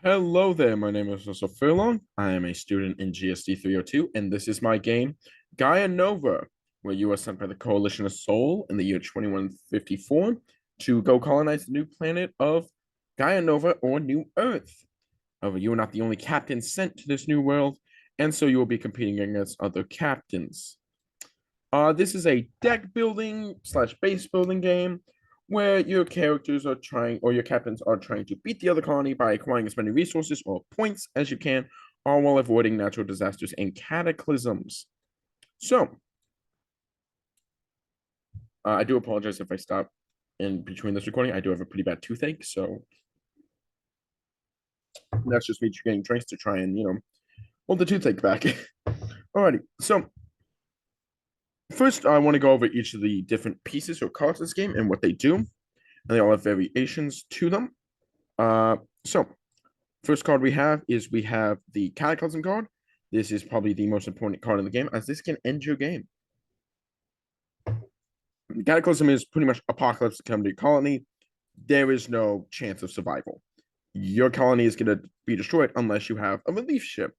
Hello there, my name is Mr. Furlong. I am a student in GSD 302, and this is my game, Gaia Nova, where you are sent by the Coalition of Sol in the year 2154 to go colonize the new planet of Gaia Nova or New Earth. However, you are not the only captain sent to this new world, and so you will be competing against other captains. This is a deck building slash base building game where your characters are trying, or your captains are trying to beat the other colony by acquiring as many resources or points as you can, all while avoiding natural disasters and cataclysms. So, I do apologize if I stop in between this recording. I do have a pretty bad toothache, so that's just me getting drinks to try and, hold the toothache back. Alrighty, so first, I want to go over each of the different pieces or cards in this game and what they do. And they all have variations to them. So, first card we have the Cataclysm card. This is probably the most important card in the game, as this can end your game. Cataclysm is pretty much apocalypse come to your colony. There is no chance of survival. Your colony is going to be destroyed unless you have a relief ship.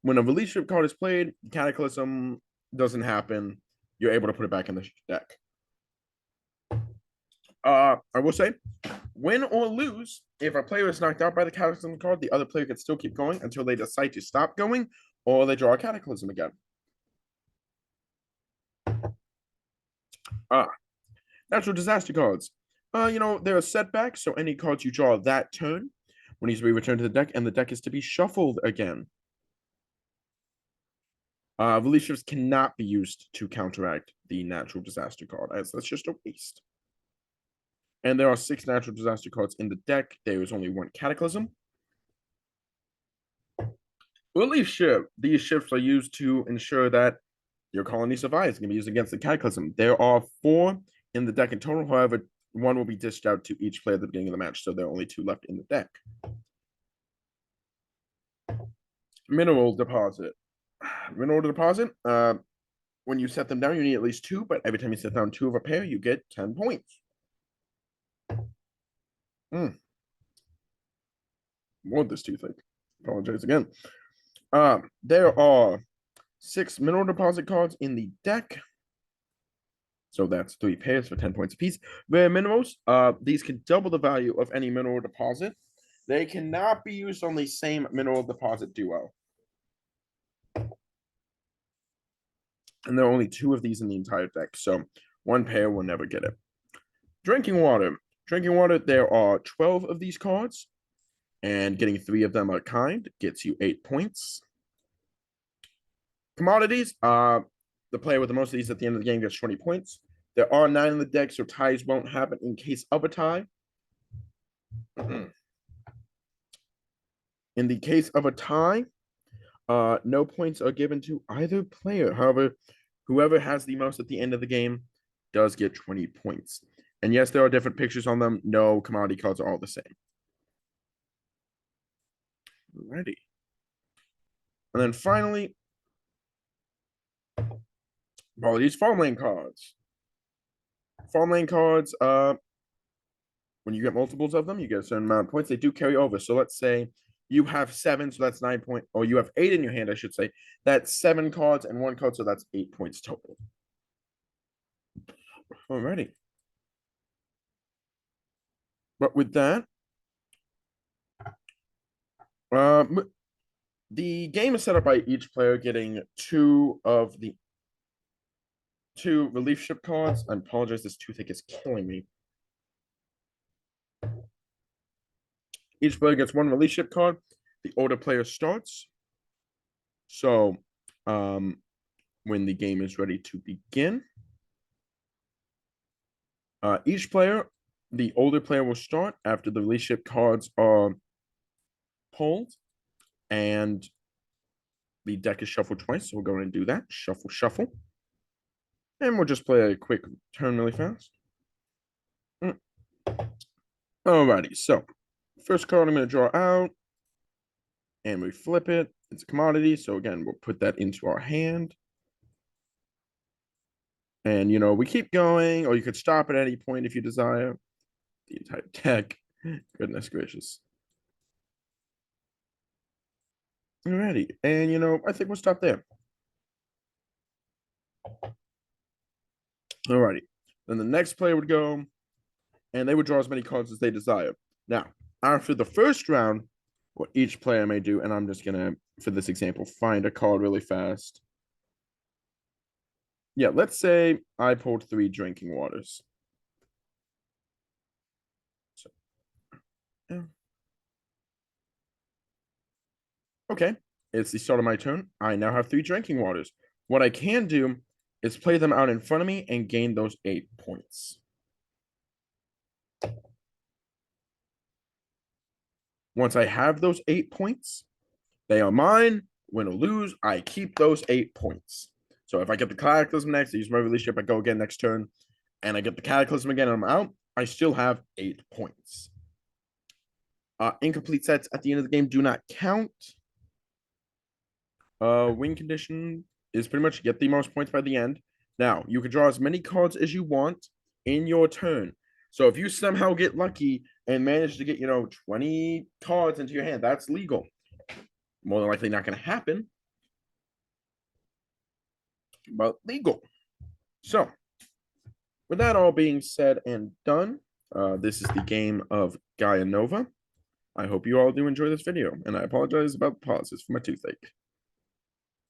When a relief ship card is played, Cataclysm doesn't happen. You're able to put it back in the deck. I will say, win or lose, if a player is knocked out by the Cataclysm card, the other player can still keep going until they decide to stop going, or they draw a Cataclysm again. Natural disaster cards. There are setbacks, so any cards you draw that turn will need to be returned to the deck, and the deck is to be shuffled again. Relief ships cannot be used to counteract the natural disaster card, as that's just a waste. And there are 6 natural disaster cards in the deck. There is only 1 Cataclysm. Relief ship. These ships are used to ensure that your colony survives. It's going to be used against the Cataclysm. There are 4 in the deck in total. However, 1 will be dished out to each player at the beginning of the match, so there are only 2 left in the deck. Mineral deposit. Mineral deposit. When you set them down, you need at least 2, but every time you set down 2 of a pair, you get 10 points. More this toothache. Apologize again. There are 6 mineral deposit cards in the deck. So that's 3 pairs for 10 points apiece. Rare minerals, these can double the value of any mineral deposit. They cannot be used on the same mineral deposit duo. And there are only 2 of these in the entire deck, so 1 pair will never get it. Drinking water. Drinking water, there are 12 of these cards, and getting 3 of them are kind gets you 8 points. Commodities, the player with the most of these at the end of the game gets 20 points. There are 9 in the deck, so ties won't happen in case of a tie. In the case of a tie, no points are given to either player. However, whoever has the most at the end of the game does get 20 points. And yes, there are different pictures on them. No commodity cards are all the same. Alrighty. And then finally, apologies, farmland cards. Farmland cards, when you get multiples of them, you get a certain amount of points. They do carry over. So let's say you have 7, so that's 9 points, or you have 8 in your hand, I should say. That's 7 cards and 1 card, so that's 8 points total. Alrighty. But with that, the game is set up by each player getting 2 of the 2 relief ship cards. I apologize, this toothache is killing me. Each player gets 1 relief ship card. The order player starts. So, when the game is ready to begin, each player, the older player will start after the relief ship cards are pulled, and the deck is shuffled twice. So we'll go ahead and do that. Shuffle, shuffle. And we'll just play a quick turn really fast. Alrighty, so first card I'm going to draw out, and we flip it. It's a commodity, so again, we'll put that into our hand. And, we keep going, or you could stop at any point if you desire. The entire deck. Goodness gracious. Alrighty, and I think we'll stop there. Alrighty, then the next player would go, and they would draw as many cards as they desire. Now, after the first round, what each player may do, and I'm just gonna, for this example, find a card really fast. Yeah, let's say I pulled 3 drinking waters. So, yeah. Okay, it's the start of my turn. I now have 3 drinking waters. What I can do is play them out in front of me and gain those 8 points. Once I have those 8 points, they are mine. Win or lose, I keep those 8 points. So if I get the Cataclysm next, I use my release ship, I go again next turn, and I get the Cataclysm again and I'm out, I still have 8 points. Incomplete sets at the end of the game do not count. Win condition is pretty much get the most points by the end. Now, you can draw as many cards as you want in your turn. So if you somehow get lucky and manage to get, 20 cards into your hand, that's legal. More than likely not going to happen, but legal. So, with that all being said and done, this is the game of Gaia Nova. I hope you all do enjoy this video, and I apologize about the pauses for my toothache.